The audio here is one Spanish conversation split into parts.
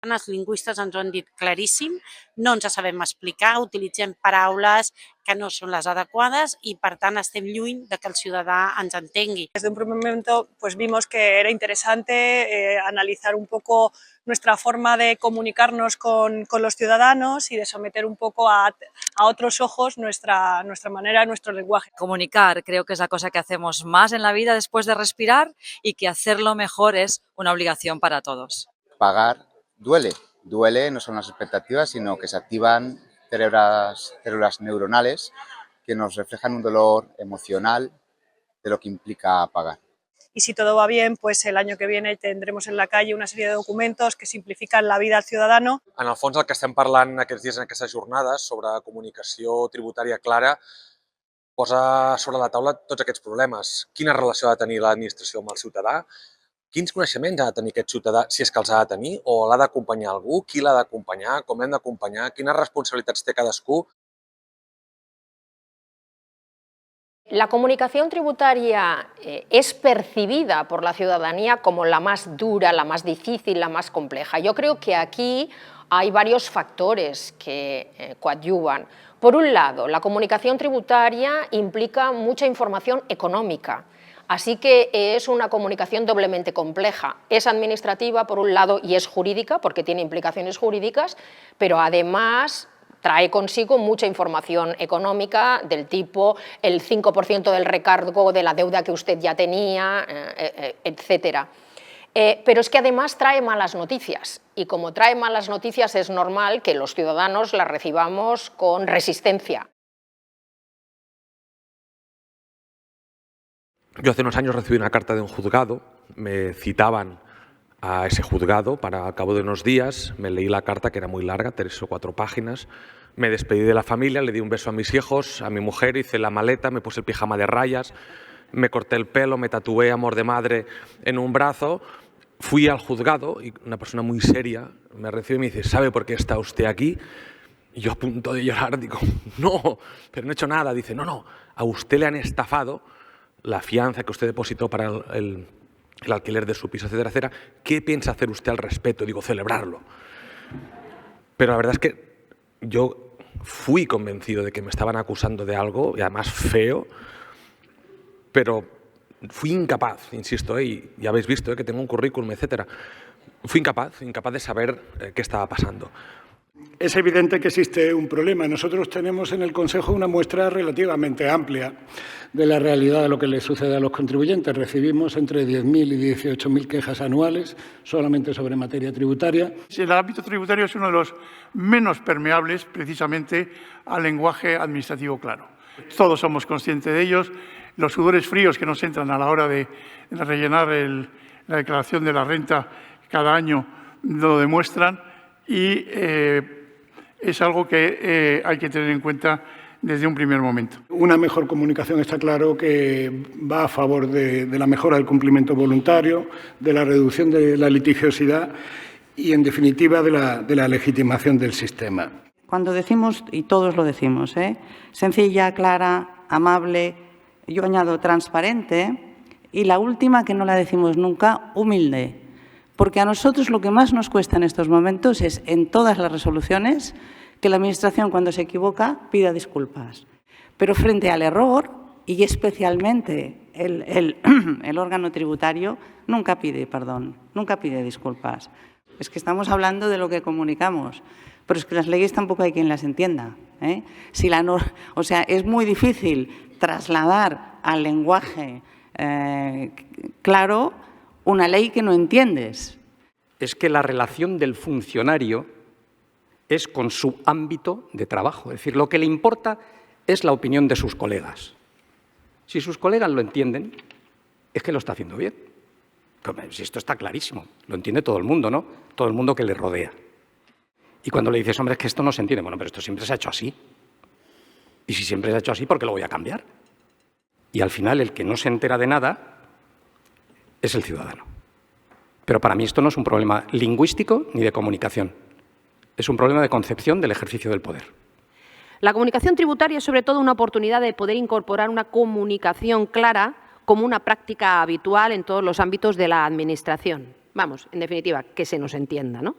Els lingüistes ens ho han dit claríssim, no ens sabem explicar, utilitzem paraules que no són les adequades i, per tant, estem lluny de que el ciutadà ens entengui. Desde un primer momento pues vimos que era interesante analizar un poco nuestra forma de comunicarnos con los ciudadanos y de someter un poco a otros ojos nuestra manera, nuestro lenguaje. Comunicar creo que es la cosa que hacemos más en la vida después de respirar y que hacerlo mejor es una obligación para todos. Pagar duele. Duele no son las expectativas, sino que se activan células neuronales que nos reflejan un dolor emocional de lo que implica pagar. Y si todo va bien, pues el año que viene tendremos en la calle una serie de documentos que simplifican la vida al ciudadano. En el fons, el que estem parlant aquests dies en aquestes jornades sobre comunicació tributària clara posa sobre la taula tots aquests problemes. Quina relació ha de tenir l'administració amb el ciutadà? Quins coneixements ha de tenir aquest ciutadà, si és que els ha de tenir, o l'ha d'acompanyar algú? Qui l'ha d'acompanyar? Com l'hem d'acompanyar? Quines responsabilitats té cadascú? La comunicación tributaria es percibida por la ciudadanía como la más dura, la más difícil, la más compleja. Yo creo que aquí hay varios factores que coadyuvan. Por un lado, la comunicación tributaria implica mucha información económica. Así que es una comunicación doblemente compleja. Es administrativa, por un lado, y es jurídica, porque tiene implicaciones jurídicas, pero además trae consigo mucha información económica del tipo el 5% del recargo de la deuda que usted ya tenía, etcétera. Pero es que además trae malas noticias, y como trae malas noticias es normal que los ciudadanos las recibamos con resistencia. Yo hace unos años recibí una carta de un juzgado, me citaban a ese juzgado para al cabo de unos días, me leí la carta que era muy larga, 3 o 4 páginas, me despedí de la familia, le di un beso a mis hijos, a mi mujer, hice la maleta, me puse el pijama de rayas, me corté el pelo, me tatué amor de madre en un brazo, fui al juzgado y una persona muy seria me recibe y me dice, ¿sabe por qué está usted aquí? Y yo a punto de llorar digo, no, pero no he hecho nada. Dice, no, a usted le han estafado la fianza que usted depositó para el alquiler de su piso, etcétera, etcétera. ¿Qué piensa hacer usted al respecto? Digo, celebrarlo. Pero la verdad es que yo fui convencido de que me estaban acusando de algo, y además feo, pero fui incapaz, insisto, y ya habéis visto que tengo un currículum, etcétera. Fui incapaz de saber qué estaba pasando. Es evidente que existe un problema. Nosotros tenemos en el Consejo una muestra relativamente amplia de la realidad de lo que le sucede a los contribuyentes. Recibimos entre 10.000 y 18.000 quejas anuales solamente sobre materia tributaria. El ámbito tributario es uno de los menos permeables precisamente al lenguaje administrativo claro. Todos somos conscientes de ellos. Los sudores fríos que nos entran a la hora de rellenar la declaración de la renta cada año lo demuestran. Y es algo que hay que tener en cuenta desde un primer momento. Una mejor comunicación está claro que va a favor de la mejora del cumplimiento voluntario, de la reducción de la litigiosidad y, en definitiva, de la legitimación del sistema. Cuando decimos, y todos lo decimos, sencilla, clara, amable, yo añado transparente, y la última, que no la decimos nunca, humilde. Porque a nosotros lo que más nos cuesta en estos momentos es, en todas las resoluciones, que la Administración, cuando se equivoca, pida disculpas. Pero frente al error, y especialmente el órgano tributario, nunca pide perdón, nunca pide disculpas. Es que estamos hablando de lo que comunicamos, pero es que las leyes tampoco hay quien las entienda. O sea, es muy difícil trasladar al lenguaje claro una ley que no entiendes. Es que la relación del funcionario es con su ámbito de trabajo. Es decir, lo que le importa es la opinión de sus colegas. Si sus colegas lo entienden, es que lo está haciendo bien. Si esto está clarísimo, lo entiende todo el mundo, ¿no? Todo el mundo que le rodea. Y cuando le dices, hombre, es que esto no se entiende, bueno, pero esto siempre se ha hecho así. Y si siempre se ha hecho así, ¿por qué lo voy a cambiar? Y al final, el que no se entera de nada es el ciudadano. Pero para mí esto no es un problema lingüístico ni de comunicación. Es un problema de concepción del ejercicio del poder. La comunicación tributaria es sobre todo una oportunidad de poder incorporar una comunicación clara como una práctica habitual en todos los ámbitos de la Administración. Vamos, en definitiva, que se nos entienda, ¿no?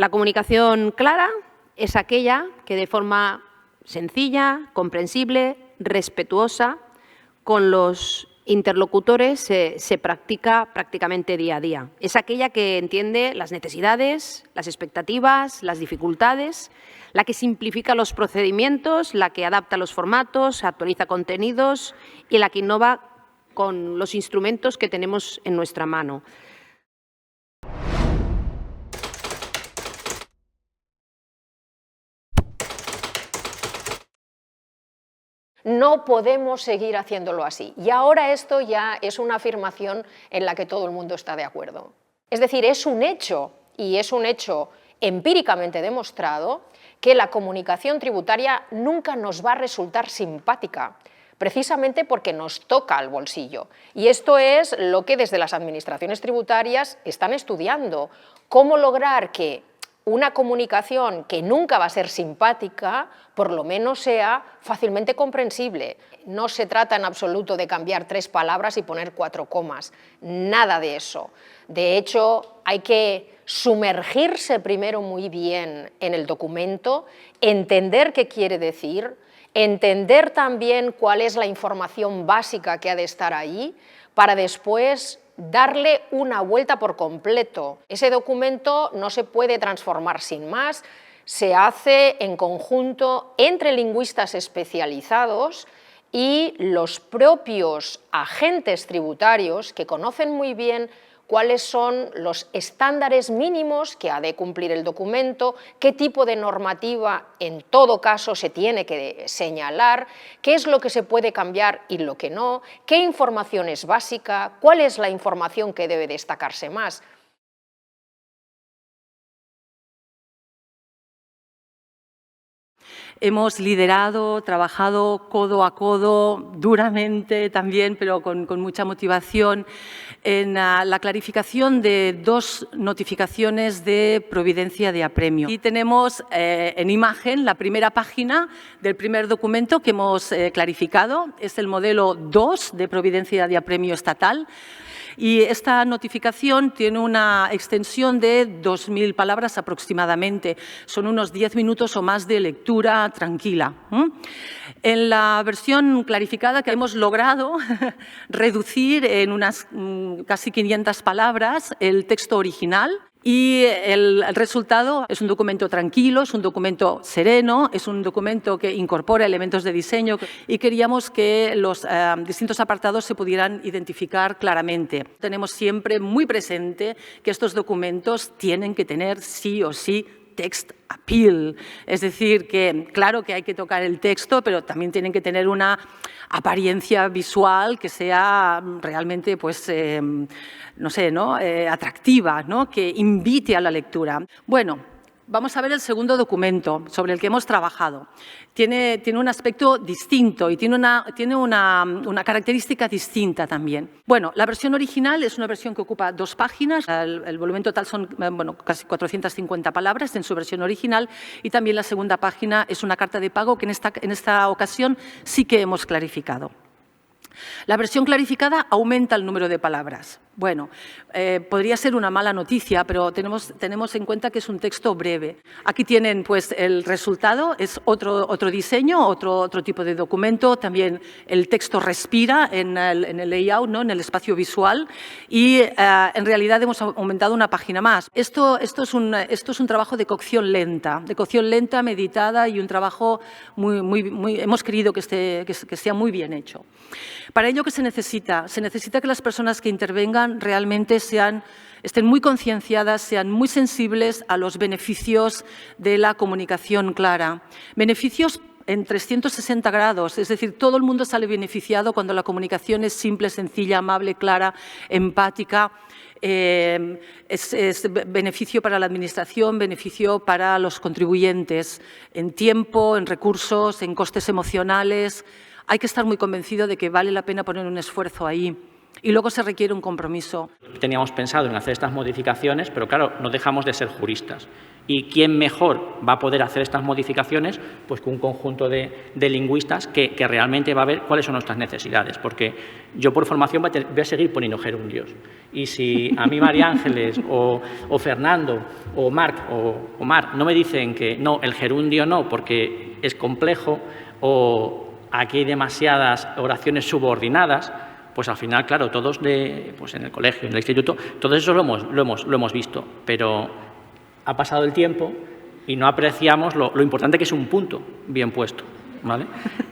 La comunicación clara es aquella que de forma sencilla, comprensible, respetuosa, con los interlocutores se practica prácticamente día a día. Es aquella que entiende las necesidades, las expectativas, las dificultades, la que simplifica los procedimientos, la que adapta los formatos, actualiza contenidos y la que innova con los instrumentos que tenemos en nuestra mano. No podemos seguir haciéndolo así. Y ahora esto ya es una afirmación en la que todo el mundo está de acuerdo. Es decir, es un hecho, y es un hecho empíricamente demostrado, que la comunicación tributaria nunca nos va a resultar simpática, precisamente porque nos toca al bolsillo. Y esto es lo que desde las administraciones tributarias están estudiando. Cómo lograr que una comunicación que nunca va a ser simpática, por lo menos sea fácilmente comprensible. No se trata en absoluto de cambiar 3 palabras y poner 4 comas, nada de eso. De hecho, hay que sumergirse primero muy bien en el documento, entender qué quiere decir, entender también cuál es la información básica que ha de estar ahí, para después darle una vuelta por completo. Ese documento no se puede transformar sin más, se hace en conjunto entre lingüistas especializados y los propios agentes tributarios que conocen muy bien cuáles son los estándares mínimos que ha de cumplir el documento, qué tipo de normativa en todo caso se tiene que señalar, qué es lo que se puede cambiar y lo que no, qué información es básica, cuál es la información que debe destacarse más. Hemos liderado, trabajado codo a codo, duramente también, pero con mucha motivación, en la clarificación de 2 notificaciones de providencia de apremio. Aquí tenemos en imagen la primera página del primer documento que hemos clarificado. Es el modelo 2 de providencia de apremio estatal. Y esta notificación tiene una extensión de 2.000 palabras aproximadamente. Son unos 10 minutos o más de lectura tranquila. En la versión clarificada que hemos logrado reducir en unas casi 500 palabras el texto original. Y el resultado es un documento tranquilo, es un documento sereno, es un documento que incorpora elementos de diseño y queríamos que los distintos apartados se pudieran identificar claramente. Tenemos siempre muy presente que estos documentos tienen que tener sí o sí text appeal, es decir, que claro que hay que tocar el texto, pero también tienen que tener una apariencia visual que sea realmente, pues, no sé, ¿no? Atractiva, ¿no? Que invite a la lectura. Bueno, vamos a ver el segundo documento sobre el que hemos trabajado. Tiene un aspecto distinto y tiene una característica distinta también. Bueno, la versión original es una versión que ocupa 2 páginas. El volumen total son casi 450 palabras en su versión original y también la segunda página es una carta de pago que en esta ocasión sí que hemos clarificado. La versión clarificada aumenta el número de palabras. Bueno, podría ser una mala noticia, pero tenemos en cuenta que es un texto breve. Aquí tienen pues, el resultado, es otro diseño, otro tipo de documento. También el texto respira en el layout, ¿no? En el espacio visual y en realidad hemos aumentado una página más. Esto es un trabajo de cocción lenta, meditada y un trabajo hemos querido que sea muy bien hecho. Para ello, ¿qué se necesita? Se necesita que las personas que intervengan realmente estén muy concienciadas, sean muy sensibles a los beneficios de la comunicación clara. Beneficios en 360 grados, es decir, todo el mundo sale beneficiado cuando la comunicación es simple, sencilla, amable, clara, empática. Es beneficio para la Administración, beneficio para los contribuyentes, en tiempo, en recursos, en costes emocionales. Hay que estar muy convencido de que vale la pena poner un esfuerzo ahí. Y luego se requiere un compromiso. Teníamos pensado en hacer estas modificaciones, pero claro, no dejamos de ser juristas. ¿Y quién mejor va a poder hacer estas modificaciones? Pues con un conjunto de lingüistas que realmente va a ver cuáles son nuestras necesidades. Porque yo por formación voy a seguir poniendo gerundios. Y si a mí María Ángeles o Fernando o Marc o Mar no me dicen que no, el gerundio no, porque es complejo o aquí hay demasiadas oraciones subordinadas, pues al final, claro, todos pues en el colegio, en el instituto, todo eso lo hemos visto, pero ha pasado el tiempo y no apreciamos lo importante que es un punto bien puesto, ¿vale?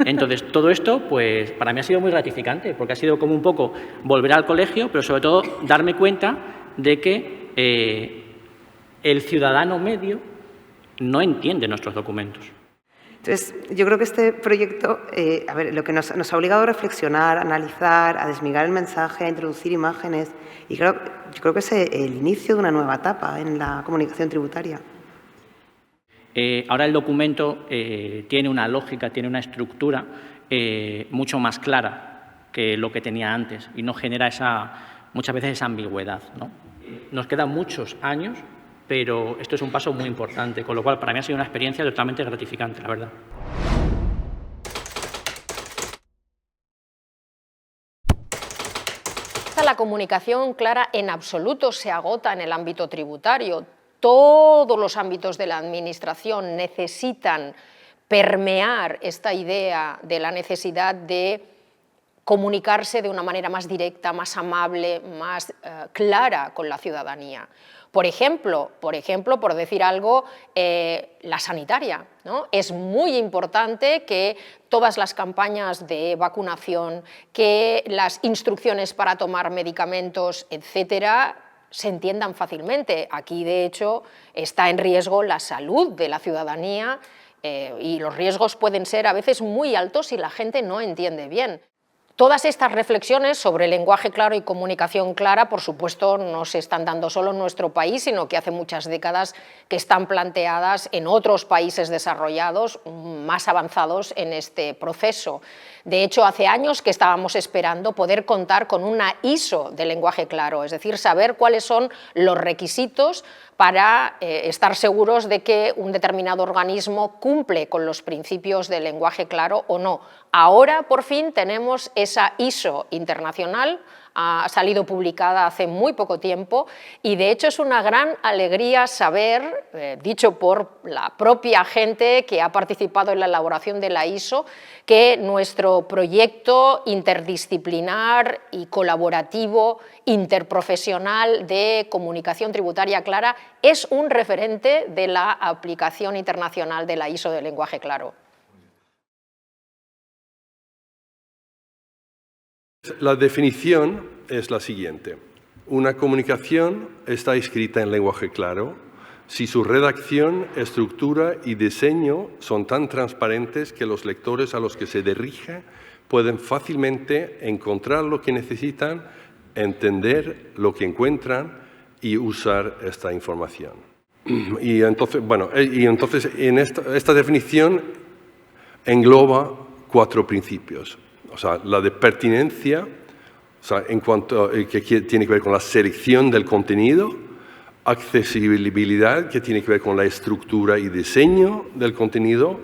Entonces, todo esto, pues para mí ha sido muy gratificante, porque ha sido como un poco volver al colegio, pero sobre todo darme cuenta de que el ciudadano medio no entiende nuestros documentos. Entonces, yo creo que este proyecto, lo que nos ha obligado a reflexionar, a analizar, a desmigar el mensaje, a introducir imágenes, y yo creo que es el inicio de una nueva etapa en la comunicación tributaria. Ahora el documento tiene una lógica, tiene una estructura mucho más clara que lo que tenía antes y no genera muchas veces esa ambigüedad, ¿no? Nos quedan muchos años, pero esto es un paso muy importante, con lo cual para mí ha sido una experiencia totalmente gratificante, la verdad. La comunicación clara en absoluto se agota en el ámbito tributario. Todos los ámbitos de la Administración necesitan permear esta idea de la necesidad de comunicarse de una manera más directa, más amable, más clara con la ciudadanía. Por ejemplo, por decir algo, la sanitaria, ¿no? Es muy importante que todas las campañas de vacunación, que las instrucciones para tomar medicamentos, etcétera, se entiendan fácilmente. Aquí, de hecho, está en riesgo la salud de la ciudadanía y los riesgos pueden ser a veces muy altos si la gente no entiende bien. Todas estas reflexiones sobre lenguaje claro y comunicación clara, por supuesto, no se están dando solo en nuestro país, sino que hace muchas décadas que están planteadas en otros países desarrollados más avanzados en este proceso. De hecho, hace años que estábamos esperando poder contar con una ISO de lenguaje claro, es decir, saber cuáles son los requisitos para estar seguros de que un determinado organismo cumple con los principios del lenguaje claro o no. Ahora, por fin, tenemos esa ISO internacional, ha salido publicada hace muy poco tiempo y, de hecho, es una gran alegría saber, dicho por la propia gente que ha participado en la elaboración de la ISO, que nuestro proyecto interdisciplinar y colaborativo, interprofesional de comunicación tributaria clara es un referente de la aplicación internacional de la ISO de lenguaje claro. La definición es la siguiente. Una comunicación está escrita en lenguaje claro si su redacción, estructura y diseño son tan transparentes que los lectores a los que se dirige pueden fácilmente encontrar lo que necesitan, entender lo que encuentran y usar esta información. Y entonces en esta definición engloba 4 principios. O sea, la de pertinencia, o sea, en cuanto que tiene que ver con la selección del contenido, accesibilidad, que tiene que ver con la estructura y diseño del contenido,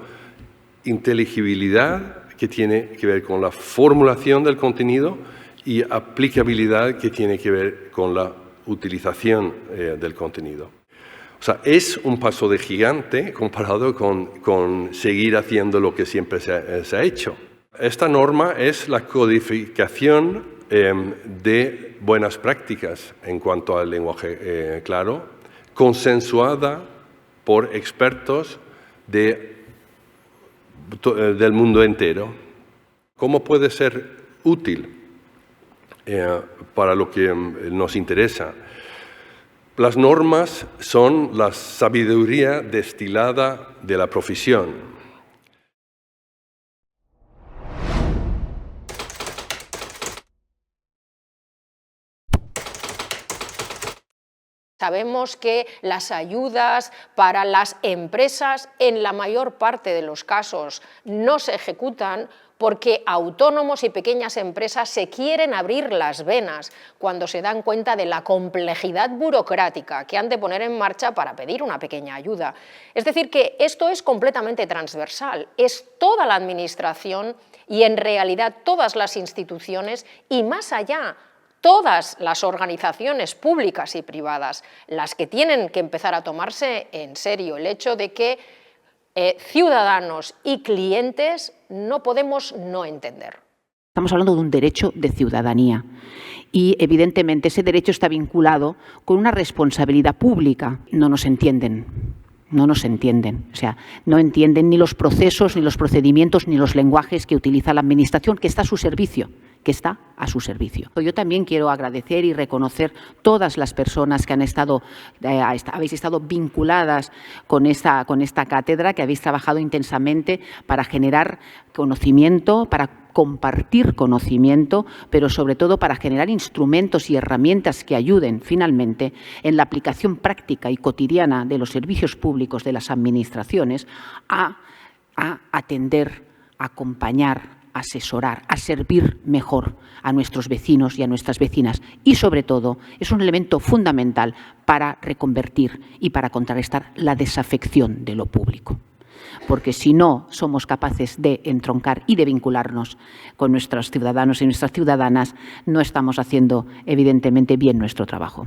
inteligibilidad, que tiene que ver con la formulación del contenido, y aplicabilidad, que tiene que ver con la utilización del contenido. O sea, es un paso de gigante comparado con seguir haciendo lo que siempre se ha hecho. Esta norma es la codificación de buenas prácticas en cuanto al lenguaje claro, consensuada por expertos del mundo entero. ¿Cómo puede ser útil para lo que nos interesa? Las normas son la sabiduría destilada de la profesión. Sabemos que las ayudas para las empresas en la mayor parte de los casos no se ejecutan porque autónomos y pequeñas empresas se quieren abrir las venas cuando se dan cuenta de la complejidad burocrática que han de poner en marcha para pedir una pequeña ayuda. Es decir, que esto es completamente transversal, es toda la administración y en realidad todas las instituciones y más allá, todas las organizaciones públicas y privadas las que tienen que empezar a tomarse en serio el hecho de que ciudadanos y clientes no podemos no entender. Estamos hablando de un derecho de ciudadanía y evidentemente ese derecho está vinculado con una responsabilidad pública. No nos entienden, o sea, no entienden ni los procesos, ni los procedimientos, ni los lenguajes que utiliza la Administración, que está a su servicio. Yo también quiero agradecer y reconocer todas las personas que habéis estado vinculadas con esta cátedra, que habéis trabajado intensamente para generar conocimiento, para compartir conocimiento, pero sobre todo para generar instrumentos y herramientas que ayuden finalmente en la aplicación práctica y cotidiana de los servicios públicos de las administraciones a atender, a acompañar, asesorar, a servir mejor a nuestros vecinos y a nuestras vecinas y, sobre todo, es un elemento fundamental para reconvertir y para contrarrestar la desafección de lo público. Porque si no somos capaces de entroncar y de vincularnos con nuestros ciudadanos y nuestras ciudadanas, no estamos haciendo, evidentemente, bien nuestro trabajo.